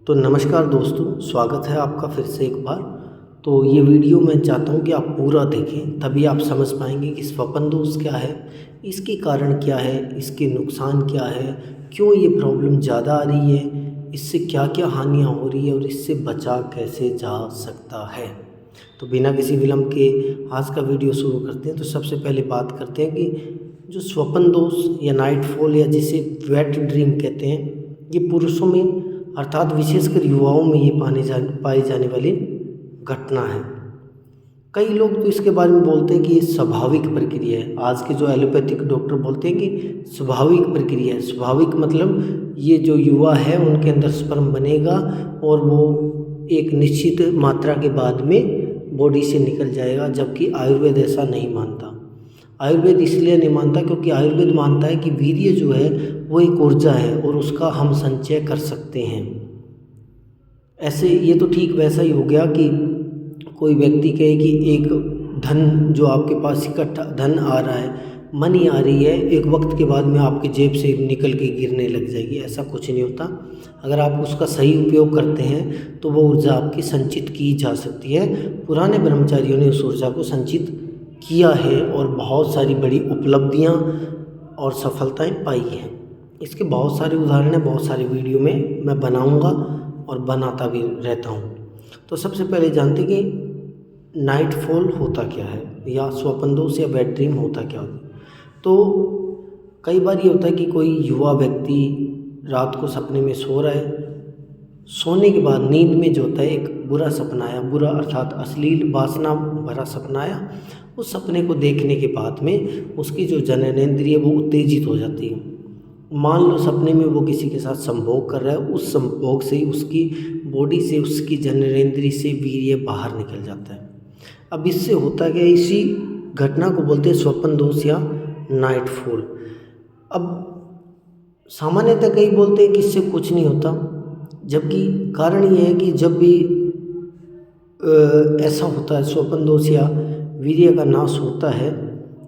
तो नमस्कार दोस्तों, स्वागत है आपका फिर से एक बार। तो ये वीडियो मैं चाहता हूँ कि आप पूरा देखें, तभी आप समझ पाएंगे कि स्वप्न दोष क्या है, इसके कारण क्या है, इसके नुकसान क्या है, क्यों ये प्रॉब्लम ज़्यादा आ रही है, इससे क्या क्या हानियाँ हो रही है और इससे बचा कैसे जा सकता है। तो बिना किसी विलम्ब के आज का वीडियो शुरू करते हैं। तो सबसे पहले बात करते हैं कि जो स्वप्न दोष या नाइट फॉल या जिसे वेट ड्रीम कहते हैं, ये पुरुषों में अर्थात विशेषकर युवाओं में ये पाई जाने वाली घटना है। कई लोग तो इसके बारे में बोलते हैं कि ये स्वाभाविक प्रक्रिया है। आज के जो एलोपैथिक डॉक्टर बोलते हैं कि स्वाभाविक प्रक्रिया है। स्वाभाविक मतलब ये जो युवा है उनके अंदर स्पर्म बनेगा और वो एक निश्चित मात्रा के बाद में बॉडी से निकल जाएगा, जबकि आयुर्वेद ऐसा नहीं मानता। आयुर्वेद इसलिए नहीं मानता क्योंकि आयुर्वेद मानता है कि वीर्य जो है वो एक ऊर्जा है और उसका हम संचय कर सकते हैं। ऐसे ये तो ठीक वैसा ही हो गया कि कोई व्यक्ति कहे कि एक धन जो आपके पास इकट्ठा धन आ रहा है, मनी आ रही है, एक वक्त के बाद में आपकी जेब से निकल के गिरने लग जाएगी। ऐसा कुछ नहीं होता। अगर आप उसका सही उपयोग करते हैं तो वो ऊर्जा आपकी संचित की जा सकती है। पुराने ब्रह्मचारियों ने उस ऊर्जा को संचित किया है और बहुत सारी बड़ी उपलब्धियां और सफलताएं पाई हैं। इसके बहुत सारे उदाहरण हैं, बहुत सारे वीडियो में मैं बनाऊंगा और बनाता भी रहता हूं। तो सबसे पहले जानते कि नाइट फॉल होता क्या है या स्वप्न दोष या वेट ड्रीम होता क्या होता है। तो कई बार ये होता है कि कोई युवा व्यक्ति रात को सपने में सो रहा है, सोने के बाद नींद में जो होता है एक बुरा सपना आया, बुरा अर्थात अश्लील वासना भरा सपना आया। उस सपने को देखने के बाद में उसकी जो जननेंद्रिय वो उत्तेजित हो जाती है। मान लो सपने में वो किसी के साथ संभोग कर रहा है, उस संभोग से ही उसकी बॉडी से, उसकी जननेंद्रिय से वीर्य बाहर निकल जाता है। अब इससे होता क्या, इसी घटना को बोलते हैं स्वप्न दोष या नाइट फॉल। अब सामान्यतः कई बोलते हैं कि इससे कुछ नहीं होता, जबकि कारण ये है कि जब भी ऐसा होता है, स्वप्न दोष या वीर्य का नाश होता है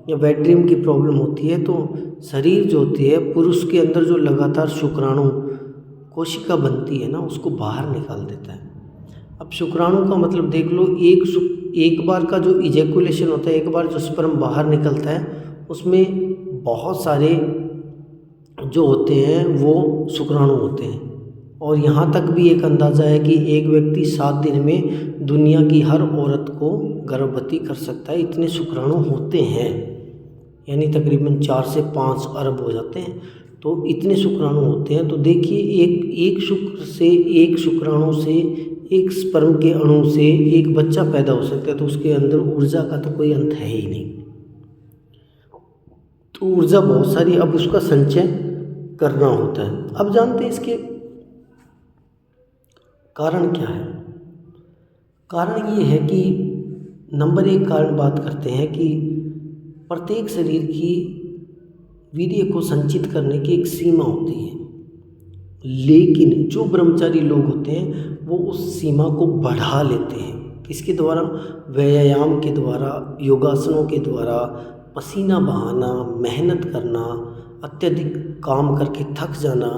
या वेट ड्रीम की प्रॉब्लम होती है, तो शरीर जो होती है, पुरुष के अंदर जो लगातार शुक्राणु कोशिका बनती है ना, उसको बाहर निकाल देता है। अब शुक्राणु का मतलब देख लो, एक बार का जो इजैकुलेशन होता है, एक बार जो स्पर्म बाहर निकलता है, उसमें बहुत सारे जो होते हैं वो शुक्राणु होते हैं। और यहाँ तक भी एक अंदाज़ा है कि एक व्यक्ति 7 दिन में दुनिया की हर औरत को गर्भवती कर सकता है, इतने शुक्राणु होते हैं। यानी तकरीबन 4 से 5 अरब हो जाते हैं। तो इतने शुक्राणु होते हैं। तो देखिए, एक शुक्राणु से, एक स्पर्म के अणु से एक बच्चा पैदा हो सकता है। तो उसके अंदर ऊर्जा का तो कोई अंत है ही नहीं। तो ऊर्जा बहुत सारी, अब उसका संचय करना होता है। अब जानते हैं इसके कारण क्या है। कारण ये है कि नंबर 1 कारण बात करते हैं कि प्रत्येक शरीर की वीर्य को संचित करने की एक सीमा होती है, लेकिन जो ब्रह्मचारी लोग होते हैं वो उस सीमा को बढ़ा लेते हैं। किसके द्वारा? व्यायाम के द्वारा, योगासनों के द्वारा, पसीना बहाना, मेहनत करना, अत्यधिक काम करके थक जाना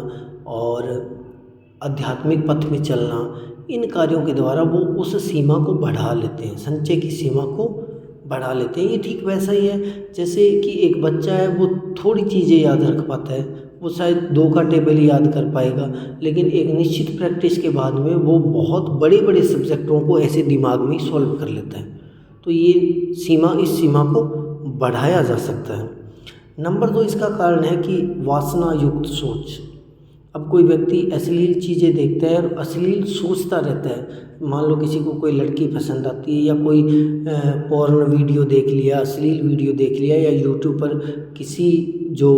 और आध्यात्मिक पथ में चलना, इन कार्यों के द्वारा वो उस सीमा को बढ़ा लेते हैं, संचय की सीमा को बढ़ा लेते हैं। ये ठीक वैसा ही है जैसे कि एक बच्चा है, वो थोड़ी चीज़ें याद रख पाता है, वो शायद 2 का टेबल याद कर पाएगा, लेकिन एक निश्चित प्रैक्टिस के बाद में वो बहुत बड़े बड़े सब्जेक्टों को ऐसे दिमाग में सॉल्व कर लेता है। तो ये इस सीमा को बढ़ाया जा सकता है। नंबर 2 इसका कारण है कि वासना युक्त सोच। अब कोई व्यक्ति अश्लील चीज़ें देखता है और अश्लील सोचता रहता है। मान लो किसी को कोई लड़की पसंद आती है या कोई पॉर्न वीडियो देख लिया, अश्लील वीडियो देख लिया, या यूट्यूब पर किसी जो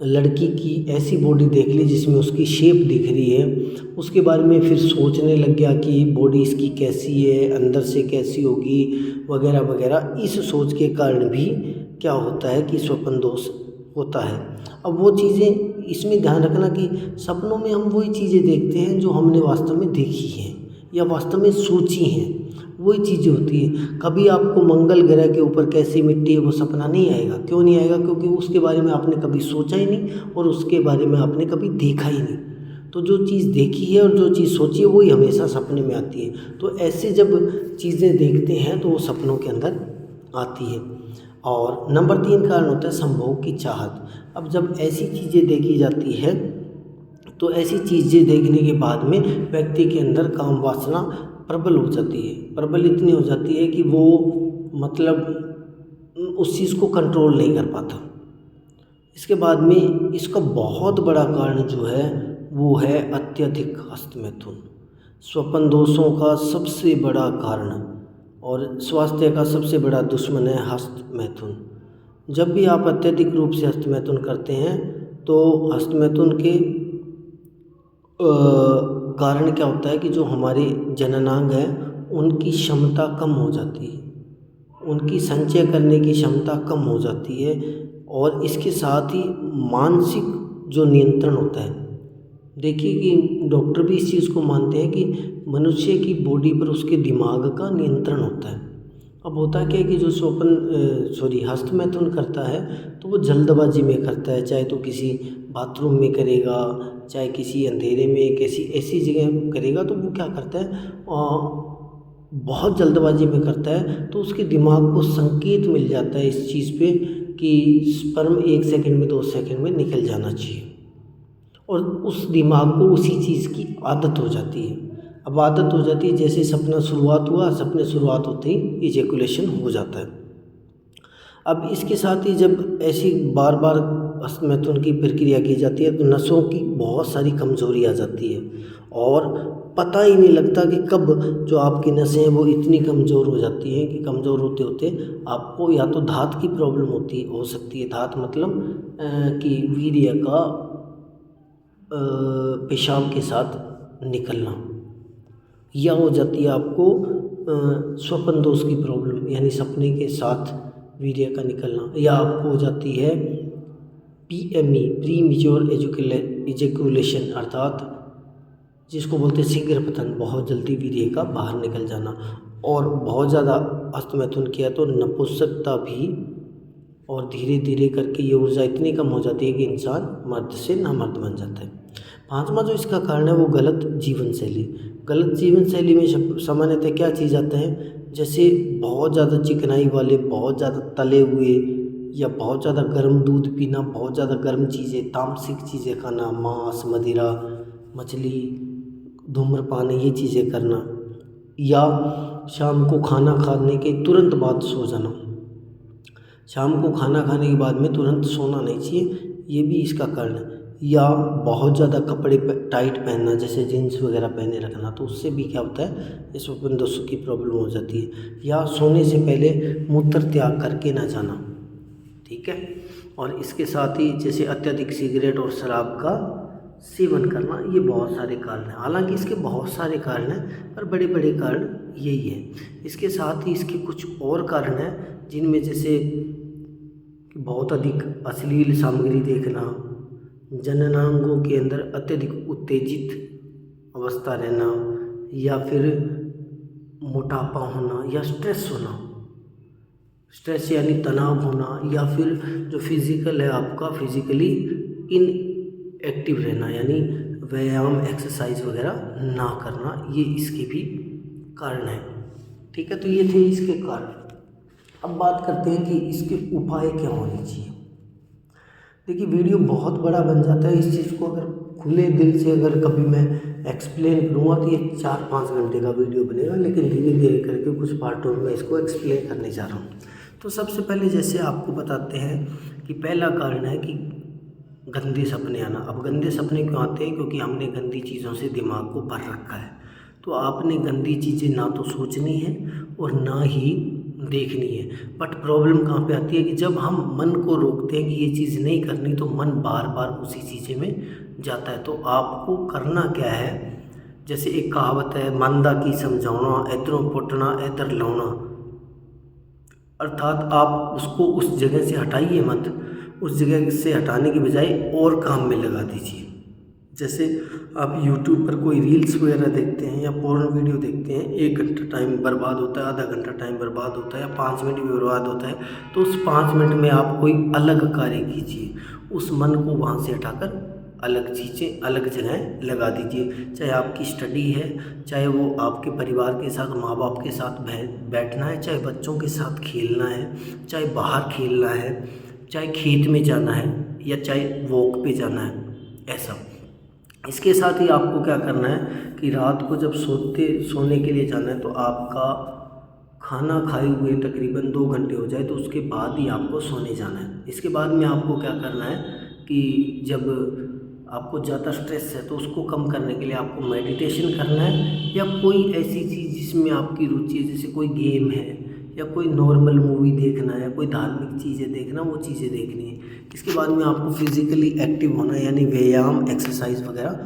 लड़की की ऐसी बॉडी देख ली जिसमें उसकी शेप दिख रही है, उसके बारे में फिर सोचने लग गया कि बॉडी इसकी कैसी है, अंदर से कैसी होगी, वगैरह वगैरह। इस सोच के कारण भी क्या होता है कि स्वप्न दोष होता है। अब वो चीज़ें, इसमें ध्यान रखना कि सपनों में हम वही चीज़ें देखते हैं जो हमने वास्तव में देखी हैं या वास्तव में सोची हैं, वही चीज़ें होती है। कभी आपको मंगल ग्रह के ऊपर कैसी मिट्टी है वो सपना नहीं आएगा। क्यों नहीं आएगा? क्योंकि उसके बारे में आपने कभी सोचा ही नहीं और उसके बारे में आपने कभी देखा ही नहीं। तो जो चीज़ देखी है और जो चीज़ सोची है वही हमेशा सपने में आती है। तो ऐसे जब चीज़ें देखते हैं तो वो सपनों के अंदर आती है। और नंबर 3 कारण होता है संभोग की चाहत। अब जब ऐसी चीज़ें देखी जाती है तो ऐसी चीज़ें देखने के बाद में व्यक्ति के अंदर काम वासना प्रबल हो जाती है। प्रबल इतनी हो जाती है कि वो मतलब उस चीज़ को कंट्रोल नहीं कर पाता। इसके बाद में इसका बहुत बड़ा कारण जो है वो है अत्यधिक हस्तमैथुन। स्वप्न दोषों का सबसे बड़ा कारण और स्वास्थ्य का सबसे बड़ा दुश्मन है हस्तमैथुन। जब भी आप अत्यधिक रूप से हस्तमैथुन करते हैं तो हस्तमैथुन के कारण क्या होता है कि जो हमारे जननांग हैं उनकी क्षमता कम हो जाती है, उनकी संचय करने की क्षमता कम हो जाती है। और इसके साथ ही मानसिक जो नियंत्रण होता है, देखिए कि डॉक्टर भी इस चीज़ को मानते हैं कि मनुष्य की बॉडी पर उसके दिमाग का नियंत्रण होता है। अब होता क्या है कि जो हस्तमैथुन करता है तो वो जल्दबाजी में करता है, चाहे तो किसी बाथरूम में करेगा, चाहे किसी अंधेरे में किसी ऐसी जगह करेगा, तो वो क्या करता है बहुत जल्दबाजी में करता है। तो उसके दिमाग को संकेत मिल जाता है इस चीज़ पे कि स्पर्म 1 सेकंड में 2 सेकंड में निकल जाना चाहिए, और उस दिमाग को उसी चीज़ की आदत हो जाती है। अब आदत हो जाती है, जैसे सपना शुरुआत हुआ, सपने शुरुआत होते ही इजैकुलेशन हो जाता है। अब इसके साथ ही जब ऐसी बार बार हस्तमैथुन की प्रक्रिया की जाती है तो नसों की बहुत सारी कमजोरी आ जाती है और पता ही नहीं लगता कि कब जो आपकी नसें हैं वो इतनी कमज़ोर हो जाती हैं कि कमज़ोर होते होते आपको या तो धात की प्रॉब्लम हो सकती है। धात मतलब कि वीर्य का पेशाब के साथ निकलना, या हो जाती है आपको स्वप्न दोष की प्रॉब्लम, यानी सपने के साथ वीर्य का निकलना, या आपको हो जाती है PME प्री मैच्योर इजैकुलेशन, अर्थात जिसको बोलते हैं शीघ्र पतन, बहुत जल्दी वीर्य का बाहर निकल जाना। और बहुत ज़्यादा हस्तमैथुन किया तो नपुंसकता भी, और धीरे धीरे करके ये ऊर्जा इतनी कम हो जाती है कि इंसान मर्द से नामर्द बन जाता है। 5वां जो इसका कारण है वो गलत जीवन शैली। गलत जीवन शैली में सामान्यतः क्या चीज़ आता है, जैसे बहुत ज़्यादा चिकनाई वाले, बहुत ज़्यादा तले हुए, या बहुत ज़्यादा गर्म दूध पीना, बहुत ज़्यादा गर्म चीज़ें, तामसिक चीज़ें खाना, मांस, मदिरा, मछली, धूम्रपान, ये चीज़ें करना, या शाम को खाना खाने के तुरंत बाद सो जाना। शाम को खाना खाने के बाद में तुरंत सोना नहीं चाहिए, ये भी इसका कारण है। या बहुत ज़्यादा कपड़े टाइट पहनना, जैसे जीन्स वगैरह पहने रखना, तो उससे भी क्या होता है, इस स्वप्न दोष की प्रॉब्लम हो जाती है। या सोने से पहले मूत्र त्याग करके ना जाना, ठीक है। और इसके साथ ही जैसे अत्यधिक सिगरेट और शराब का सेवन करना, ये बहुत सारे कारण हैं। हालांकि इसके बहुत सारे कारण हैं पर बड़े बड़े कारण यही है। इसके साथ ही इसके कुछ और कारण हैं जिनमें जैसे बहुत अधिक अश्लील सामग्री देखना, जननांगों के अंदर अत्यधिक उत्तेजित अवस्था रहना, या फिर मोटापा होना, या स्ट्रेस होना, स्ट्रेस यानी तनाव होना, या फिर जो फिज़िकल है आपका फिज़िकली इनएक्टिव रहना, यानी व्यायाम एक्सरसाइज वगैरह ना करना, ये इसके भी कारण है, ठीक है। तो ये थे इसके कारण। अब बात करते हैं कि इसके उपाय क्या होने चाहिए। देखिए वीडियो बहुत बड़ा बन जाता है, इस चीज़ को अगर खुले दिल से अगर कभी मैं एक्सप्लेन करूँगा तो ये 4-5 घंटे का वीडियो बनेगा, लेकिन धीरे धीरे करके कुछ पार्टों में इसको एक्सप्लेन करने जा रहा हूँ। तो सबसे पहले जैसे आपको बताते हैं कि पहला कारण है कि गंदे सपने आना। अब गंदे सपने क्यों आते हैं, क्योंकि हमने गंदी चीज़ों से दिमाग को भर रखा है। तो आपने गंदी चीज़ें ना तो सोचनी है और ना ही देखनी है। बट प्रॉब्लम कहाँ पे आती है कि जब हम मन को रोकते हैं कि ये चीज़ नहीं करनी, तो मन बार बार उसी चीज़ें में जाता है। तो आपको करना क्या है, जैसे एक कहावत है, मंदा की समझाना इधरों पुटना इधर लाना, अर्थात आप उसको उस जगह से हटाइए मत, उस जगह से हटाने की बजाय और काम में लगा दीजिए। जैसे आप YouTube पर कोई रील्स वगैरह देखते हैं या पोर्न वीडियो देखते हैं, 1 घंटा टाइम बर्बाद होता है, आधा घंटा टाइम बर्बाद होता है, या 5 मिनट भी बर्बाद होता है, तो उस 5 मिनट में आप कोई अलग कार्य कीजिए, उस मन को वहाँ से हटाकर अलग चीज़ें अलग जगह लगा दीजिए। चाहे आपकी स्टडी है, चाहे वो आपके परिवार के साथ, माँ बाप के साथ बैठना है, चाहे बच्चों के साथ खेलना है, चाहे बाहर खेलना है, चाहे खेत में जाना है, या चाहे वॉक पे जाना है, ऐसा। इसके साथ ही आपको क्या करना है कि रात को जब सोने के लिए जाना है तो आपका खाना खाए हुए तकरीबन 2 घंटे हो जाए, तो उसके बाद ही आपको सोने जाना है। इसके बाद में आपको क्या करना है कि जब आपको ज़्यादा स्ट्रेस है तो उसको कम करने के लिए आपको मेडिटेशन करना है, या कोई ऐसी चीज़ जिसमें आपकी रुचि है, जैसे कोई गेम है या कोई नॉर्मल मूवी देखना है, कोई धार्मिक चीज़ें देखना, वो चीज़ें देखनी है। इसके बाद में आपको फिज़िकली एक्टिव होना है, यानी व्यायाम, एक्सरसाइज वगैरह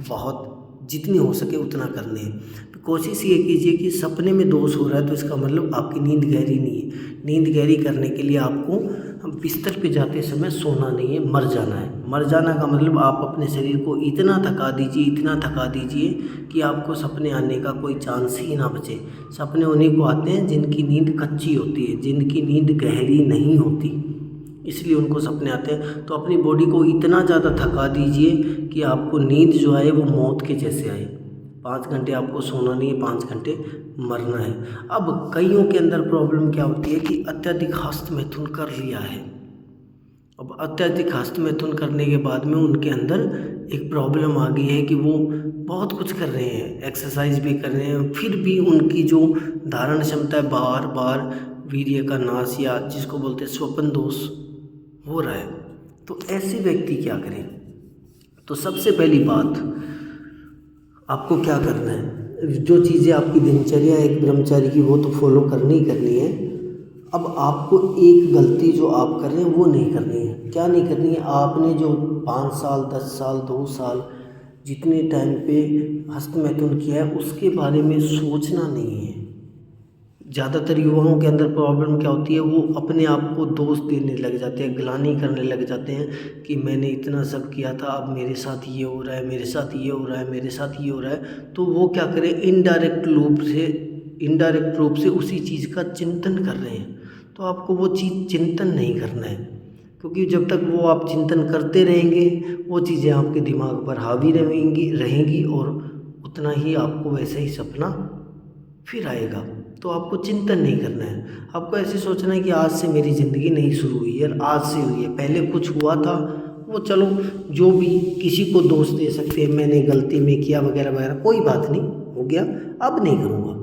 बहुत जितनी हो सके उतना करनी है। तो कोशिश ये कीजिए कि सपने में दोष हो रहा है तो इसका मतलब आपकी नींद गहरी नहीं है। नींद गहरी करने के लिए आपको बिस्तर पे जाते समय सोना नहीं है, मर जाना है। मर जाना का मतलब आप अपने शरीर को इतना थका दीजिए, इतना थका दीजिए कि आपको सपने आने का कोई चांस ही ना बचे। सपने उन्हीं को आते हैं जिनकी नींद कच्ची होती है, जिनकी नींद गहरी नहीं होती, इसलिए उनको सपने आते हैं। तो अपनी बॉडी को इतना ज़्यादा थका दीजिए कि आपको नींद जो आए वो मौत के जैसे आए। 5 घंटे आपको सोना नहीं है, 5 घंटे मरना है। अब कईयों के अंदर प्रॉब्लम क्या होती है कि अत्यधिक हस्तमैथुन कर लिया है। अब अत्यधिक हस्तमैथुन करने के बाद में उनके अंदर एक प्रॉब्लम आ गई है कि वो बहुत कुछ कर रहे हैं, एक्सरसाइज भी कर रहे हैं, फिर भी उनकी जो धारण क्षमता है बार बार वीर्य का नाश, या जिसको बोलते हैं स्वपन दोष, हो रहा है। तो ऐसे व्यक्ति क्या करें? तो सबसे पहली बात आपको क्या करना है, जो चीज़ें आपकी दिनचर्या एक ब्रह्मचारी की वो तो फॉलो करनी ही करनी है। अब आपको एक गलती जो आप कर रहे हैं वो नहीं करनी है। क्या नहीं करनी है? आपने जो 5 साल, 10 साल, 2 साल जितने टाइम पे हस्तमैथुन किया है उसके बारे में सोचना नहीं है। ज़्यादातर युवाओं के अंदर प्रॉब्लम क्या होती है, वो अपने आप को दोष देने लग जाते हैं, ग्लानि करने लग जाते हैं कि मैंने इतना सब किया था, अब मेरे साथ ये हो रहा है, मेरे साथ ये हो रहा है, मेरे साथ ये हो रहा है। तो वो क्या करें, इनडायरेक्ट रूप से उसी चीज़ का चिंतन कर रहे हैं। तो आपको वो चीज़ चिंतन नहीं करना है, क्योंकि जब तक वो आप चिंतन करते रहेंगे वो चीज़ें आपके दिमाग पर हावी रहेंगी और उतना ही आपको वैसा ही सपना फिर आएगा। तो आपको चिंतन नहीं करना है। आपको ऐसे सोचना है कि आज से मेरी ज़िंदगी नहीं शुरू हुई है, आज से हुई है, पहले कुछ हुआ था, वो चलो जो भी, किसी को दोष दे सकते हैं, मैंने गलती में किया वगैरह वगैरह, कोई बात नहीं, हो गया, अब नहीं करूँगा।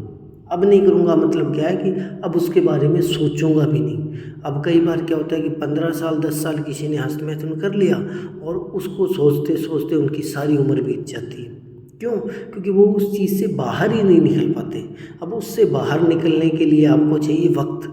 अब नहीं करूँगा मतलब क्या है कि अब उसके बारे में सोचूंगा भी नहीं। अब कई बार क्या होता है कि 15 साल 10 साल किसी ने हस्तमैथुन कर लिया और उसको सोचते सोचते उनकी सारी उम्र बीत जाती है। क्यों? क्योंकि वो उस चीज़ से बाहर ही नहीं निकल पाते। अब उससे बाहर निकलने के लिए आपको चाहिए वक्त।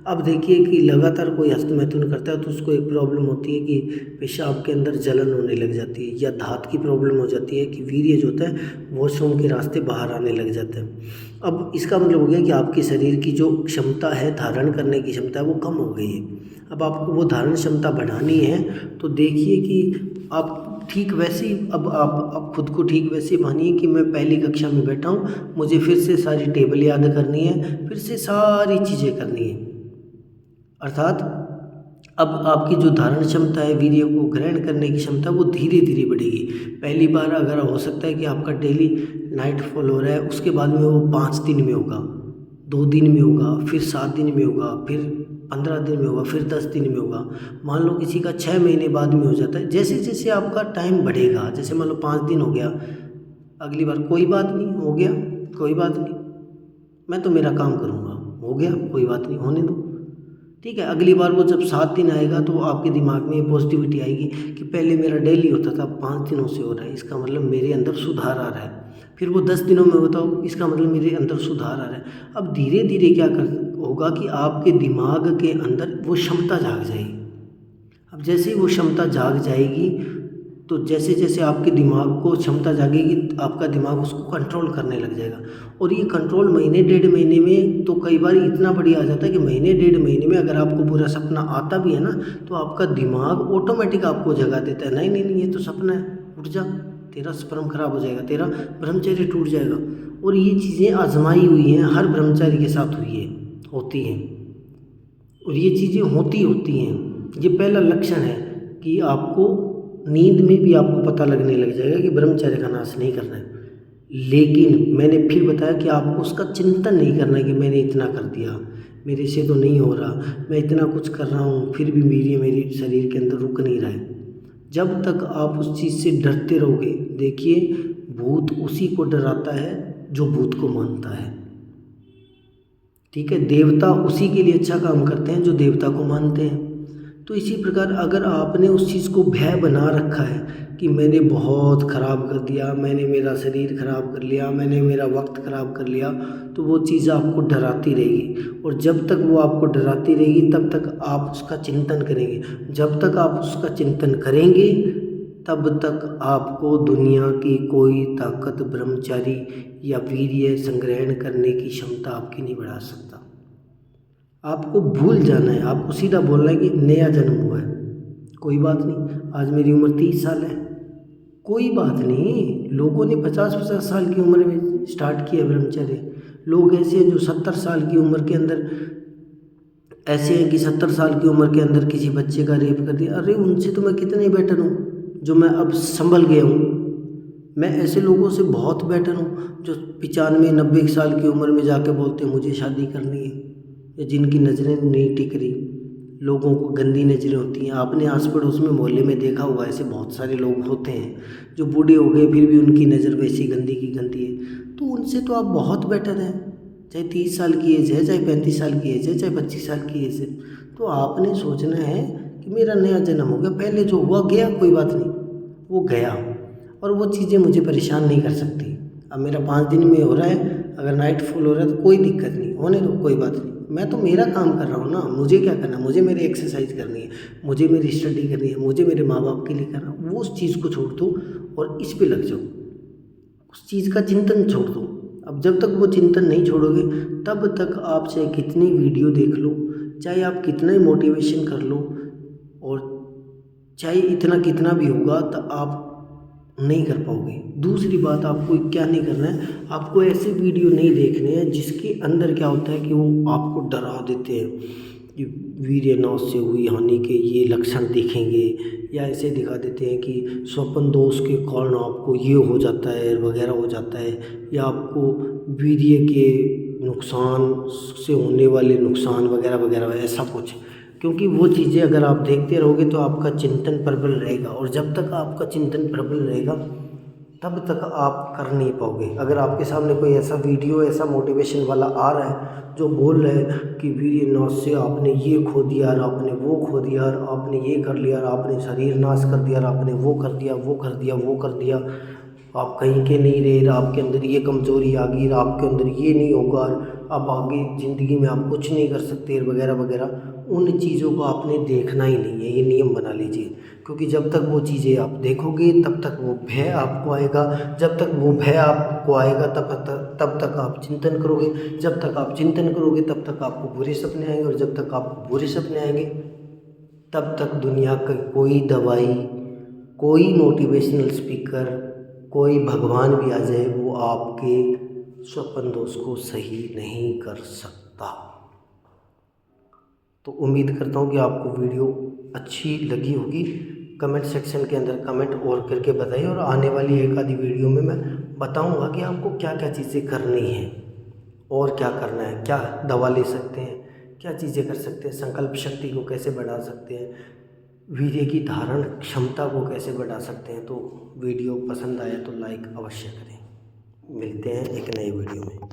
अब देखिए कि लगातार कोई हस्तमैथुन करता है तो उसको एक प्रॉब्लम होती है कि पेशाब के अंदर जलन होने लग जाती है, या धात की प्रॉब्लम हो जाती है कि वीर्य जो होता है वॉशरूम के रास्ते बाहर आने लग जाता है। अब इसका मतलब हो गया कि आपके शरीर की जो क्षमता है, धारण करने की क्षमता है, वो कम हो गई है। अब आपको वो धारण क्षमता बढ़ानी है तो देखिए कि आप ठीक वैसे ही, अब आप खुद को ठीक वैसे मानिए कि मैं पहली कक्षा में बैठा हूँ, मुझे फिर से सारी टेबल याद करनी है, फिर से सारी चीज़ें करनी है। अर्थात अब आपकी जो धारण क्षमता है, वीर्य को ग्रहण करने की क्षमता, वो धीरे धीरे बढ़ेगी। पहली बार अगर हो सकता है कि आपका डेली नाइट फॉल हो रहा है, उसके बाद में वो 5 दिन में होगा, 2 दिन में होगा, फिर 7 दिन में होगा, फिर 15 दिन में होगा, फिर 10 दिन में होगा। मान लो किसी का 6 महीने बाद में हो जाता है। जैसे जैसे आपका टाइम बढ़ेगा, जैसे मान लो 5 दिन हो गया, अगली बार कोई बात नहीं, हो गया कोई बात नहीं, मैं तो मेरा काम करूँगा, हो गया कोई बात नहीं, होने दो, ठीक है। अगली बार वो जब 7 दिन आएगा तो आपके दिमाग में ये पॉजिटिविटी आएगी कि पहले मेरा डेली होता था, 5 दिनों से हो रहा है, इसका मतलब मेरे अंदर सुधार आ रहा है। फिर वो 10 दिनों में होता हो, इसका मतलब मेरे अंदर सुधार आ रहा है। अब धीरे धीरे क्या होगा कि आपके दिमाग के अंदर वो क्षमता जाग जाएगी। अब जैसे ही वो क्षमता जाग जाएगी तो जैसे जैसे आपके दिमाग को क्षमता जागेगी, आपका दिमाग उसको कंट्रोल करने लग जाएगा। और ये कंट्रोल महीने 1.5 महीने में तो कई बार इतना बढ़िया आ जाता है कि महीने 1.5 महीने में अगर आपको बुरा सपना आता भी है ना, तो आपका दिमाग ऑटोमेटिक आपको जगा देता है, नहीं नहीं नहीं, ये तो सपना है, उठ जा, तेरा स्पर्म खराब हो जाएगा, तेरा ब्रह्मचर्य टूट जाएगा। और ये चीज़ें आजमाई हुई हैं, हर ब्रह्मचारी के साथ होती हैं, और ये चीज़ें होती हैं। ये पहला लक्षण है कि आपको नींद में भी आपको पता लगने लग जाएगा कि ब्रह्मचर्य का नाश नहीं करना है। लेकिन मैंने फिर बताया कि आपको उसका चिंतन नहीं करना है कि मैंने इतना कर दिया, मेरे से तो नहीं हो रहा, मैं इतना कुछ कर रहा हूँ फिर भी मेरे शरीर के अंदर रुक नहीं रहा है। जब तक आप उस चीज़ से डरते रहोगे, देखिए भूत उसी को डराता है जो भूत को मानता है, ठीक है। देवता उसी के लिए अच्छा काम करते हैं जो देवता को मानते हैं। तो इसी प्रकार अगर आपने उस चीज़ को भय बना रखा है कि मैंने बहुत ख़राब कर दिया, मैंने मेरा शरीर ख़राब कर लिया, मैंने मेरा वक्त ख़राब कर लिया, तो वो चीज़ आपको डराती रहेगी। और जब तक वो आपको डराती रहेगी तब तक आप उसका चिंतन करेंगे। जब तक आप उसका चिंतन करेंगे तब तक आपको दुनिया की कोई ताकत ब्रह्मचारी या वीर्य संग्रहण करने की क्षमता आपकी नहीं बढ़ा सकता। आपको भूल जाना है, आपको सीधा बोलना है कि नया जन्म हुआ है, कोई बात नहीं, आज मेरी उम्र 30 साल है, कोई बात नहीं। लोगों ने 50-50 साल की उम्र में स्टार्ट किया ब्रह्मचर्य। लोग ऐसे हैं जो 70 साल की उम्र के अंदर ऐसे हैं कि 70 साल की उम्र के अंदर किसी बच्चे का रेप कर दिया। अरे उनसे तो मैं कितने बेटर हूँ जो मैं अब संभल गया हूँ। मैं ऐसे लोगों से बहुत बेटर हूँ जो 95-90 साल की उम्र में जाके बोलते हैं मुझे शादी करनी है, या जिनकी नज़रें नहीं टिक रही। लोगों को गंदी नज़रें होती हैं। आपने आस पड़ोस में मोहल्ले में देखा होगा, ऐसे बहुत सारे लोग होते हैं जो बूढ़े हो गए फिर भी उनकी नज़र वैसी गंदी की गंदी है। तो उनसे तो आप बहुत बेटर हैं, चाहे 30 साल की एज है, चाहे 35 साल की एज है, चाहे 25 साल की एज है। तो आपने सोचना है कि मेरा नया जन्म हो गया, पहले जो हुआ गया, कोई बात नहीं, वो गया और वो चीज़ें मुझे परेशान नहीं कर सकती। अब मेरा 5 दिन में हो रहा है, अगर नाइट फॉल हो रहा है तो कोई दिक्कत नहीं, होने दो, कोई बात नहीं। मैं तो मेरा काम कर रहा हूँ ना, मुझे क्या करना है, मुझे मेरी एक्सरसाइज करनी है, मुझे मेरी स्टडी करनी है, मुझे मेरे माँ बाप के लिए करना है। वो उस चीज़ को छोड़ दो और इस पे लग जाओ, उस चीज़ का चिंतन छोड़ दो। अब जब तक वो चिंतन नहीं छोड़ोगे तब तक आप चाहे कितनी वीडियो देख लो, चाहे आप कितना ही मोटिवेशन कर लो, और चाहे इतना कितना भी होगा तो आप नहीं कर पाओगे। दूसरी बात, आपको क्या नहीं करना है, आपको ऐसे वीडियो नहीं देखने हैं जिसके अंदर क्या होता है कि वो आपको डरा देते हैं कि वीर्य नाश से हुई हानि के ये लक्षण दिखेंगे, या ऐसे दिखा देते हैं कि स्वप्न दोष के कारण आपको ये हो जाता है वगैरह हो जाता है, या आपको वीर्य के नुकसान से होने वाले नुकसान वगैरह वगैरह ऐसा कुछ। क्योंकि वो चीज़ें अगर आप देखते रहोगे तो आपका चिंतन प्रबल रहेगा, और जब तक आपका चिंतन प्रबल रहेगा तब तक आप कर नहीं पाओगे। अगर आपके सामने कोई ऐसा वीडियो, ऐसा मोटिवेशन वाला आ रहा है जो बोल रहा है कि वीर्य नाश से आपने ये खो दिया और आपने वो खो दिया और आपने ये कर लिया और आपने शरीर नाश कर दिया और आपने वो कर दिया, वो कर दिया, वो कर दिया, आप कहीं के नहीं रहे, आपके अंदर ये कमज़ोरी आ गई, आपके अंदर ये नहीं होगा, अब आगे ज़िंदगी में आप कुछ नहीं कर सकते वगैरह वगैरह, उन चीज़ों को आपने देखना ही नहीं है, ये नियम बना लीजिए। क्योंकि जब तक वो चीज़ें आप देखोगे तब तक वो भय आपको आएगा, जब तक वो भय आपको आएगा तब तक आप चिंतन करोगे, जब तक आप चिंतन करोगे तब तक आपको बुरे सपने आएंगे, और जब तक आपको बुरे सपने आएंगे तब तक दुनिया की कोई दवाई, कोई मोटिवेशनल स्पीकर, कोई भगवान भी आ जाए वो आपके स्वप्न दोष को सही नहीं कर सकता। तो उम्मीद करता हूँ कि आपको वीडियो अच्छी लगी होगी। कमेंट सेक्शन के अंदर कमेंट और करके बताइए, और आने वाली एक आधी वीडियो में मैं बताऊँगा कि आपको क्या क्या चीज़ें करनी है और क्या करना है, क्या दवा ले सकते हैं, क्या चीज़ें कर सकते हैं, संकल्प शक्ति को कैसे बढ़ा सकते हैं, वीर्य की धारण क्षमता को कैसे बढ़ा सकते हैं। तो वीडियो पसंद आया तो लाइक अवश्य करें। मिलते हैं एक नए वीडियो में।